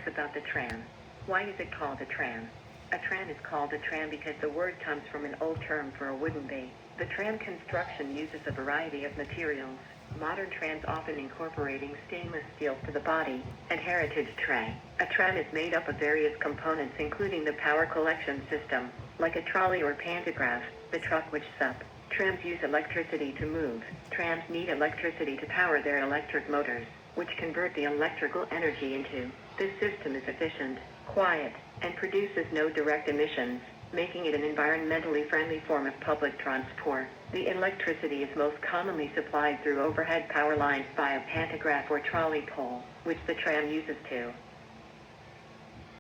Facts about the tram. Why is it called a tram? A tram is called a tram because the word comes from an old term for a wooden base. The tram construction uses a variety of materials, modern trams often incorporating stainless steel for the body, and heritage tray. A tram is made up of various components including the power collection system, like a trolley or pantograph, the truck which sup. Trams use electricity to move. Trams need electricity to power their electric motors, which convert the electrical energy into. This system is efficient, quiet, and produces no direct emissions, making it an environmentally friendly form of public transport. The electricity is most commonly supplied through overhead power lines by a pantograph or trolley pole, which the tram uses to